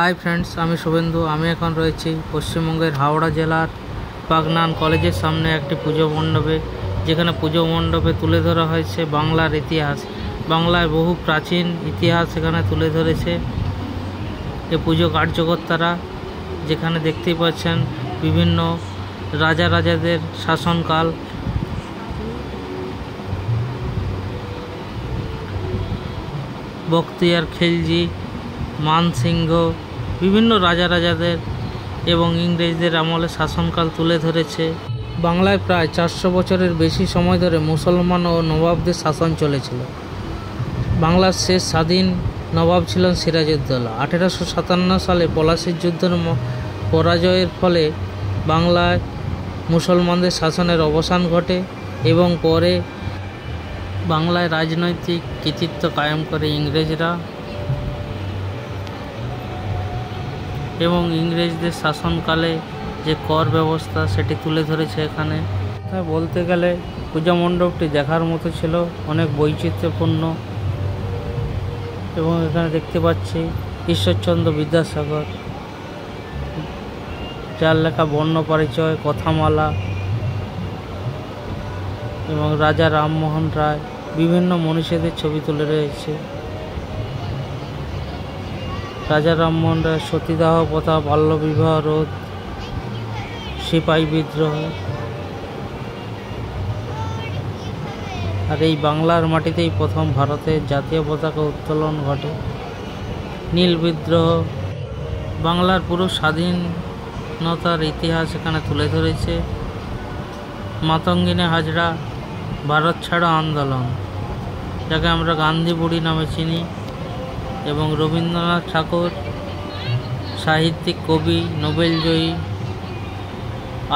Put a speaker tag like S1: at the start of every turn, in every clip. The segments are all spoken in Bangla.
S1: হাই ফ্রেন্ডস, আমি শুভেন্দু। আমি এখন রয়েছি পশ্চিমবঙ্গের হাওড়া জেলার বাগনান কলেজের সামনে একটি পুজো মণ্ডপে, যেখানে পুজো মণ্ডপে তুলে ধরা হয়েছে বাংলার ইতিহাস। বাংলায় বহু প্রাচীন ইতিহাস এখানে তুলে ধরেছে এ পুজো কার্যকর্তারা। যেখানে দেখতেই পাচ্ছেন বিভিন্ন রাজাদের শাসনকাল, বখতিয়ার খিলজি, মানসিংহ, বিভিন্ন রাজাদের এবং ইংরেজদের আমলে শাসনকাল তুলে ধরেছে। বাংলায় প্রায় 400 বছরের বেশি সময় ধরে মুসলমান ও নবাবদের শাসন চলেছিল। বাংলার শেষ স্বাধীন নবাব ছিলেন সিরাজউদ্দৌলা। 1857 সালে পলাশীর যুদ্ধের পরাজয়ের ফলে বাংলায় মুসলমানদের শাসনের অবসান ঘটে এবং পরে বাংলায় রাজনৈতিক কৃতিত্ব কায়েম করে ইংরেজরা, এবং ইংরেজদের শাসনকালে যে কর ব্যবস্থা সেটি তুলে ধরেছে এখানে। বলতে গেলে পূজা মণ্ডপটি দেখার মতো ছিল, অনেক বৈচিত্র্যপূর্ণ। এবং এখানে দেখতে পাচ্ছি ঈশ্বরচন্দ্র বিদ্যাসাগর, যার লেখা বর্ণ পরিচয়, কথামালা, এবং রাজা রামমোহন রায়, বিভিন্ন মনীষীদের ছবি তুলে রয়েছে। রাজা রামমোহন রায় সতীদাহ প্রথা, বাল্যবিবাহ রোধ, সিপাহী বিদ্রোহ। আর এই বাংলার মাটিতেই প্রথম ভারতের জাতীয় পতাকা উত্তোলন ঘটে। নীল বিদ্রোহ, বাংলার পুরো স্বাধীনতার ইতিহাস এখানে তুলে ধরেছে। মাতঙ্গিনী হাজরা, ভারত ছাড়ো আন্দোলন, যাকে আমরা গান্ধী বুড়ি নামে চিনি, এবং রবীন্দ্রনাথ ঠাকুর, সাহিত্যিক, কবি, নোবেলজয়ী,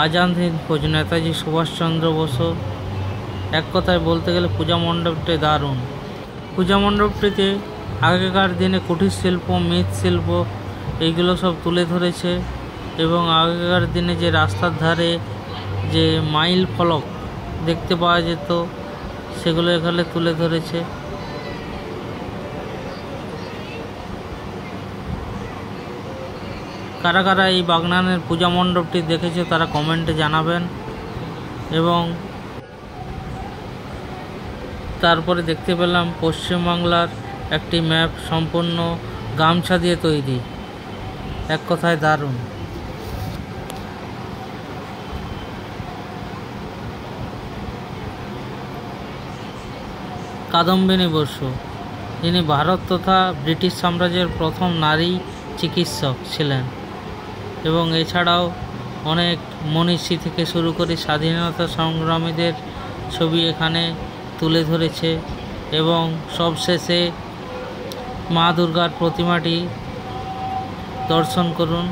S1: আজাদ হিন্দ ফৌজ, নেতাজি সুভাষচন্দ্র বসু। এক কথায় বলতে গেলে পূজা মণ্ডপটি দারুণ। পূজা মণ্ডপটিতে আগেকার দিনে কুটির শিল্প, মৃৎশিল্প এইগুলো সব তুলে ধরেছে, এবং আগেকার দিনে যে রাস্তার ধারে যে মাইল ফলক দেখতে পাওয়া যেত সেগুলো এখানে তুলে ধরেছে। কারা কারা এই বাগনানের পূজা মণ্ডপটি দেখেছে তারা কমেন্টে জানাবেন। এবং তারপরে দেখতে পেলাম পশ্চিমবাংলার একটি ম্যাপ, সম্পূর্ণ গামছা দিয়ে তৈরি। এক কথায় দারুণ। কাদম্বিনী বসু, যিনি ভারত তথা ব্রিটিশ সাম্রাজ্যের প্রথম নারী চিকিৎসক ছিলেন, এবং এছাড়াও অনেক মনীষী থেকে শুরু করে স্বাধীনতা সংগ্রামীদের ছবি এখানে তুলে ধরেছে। এবং সবশেষে মা দুর্গার প্রতিমাটি দর্শন করুন।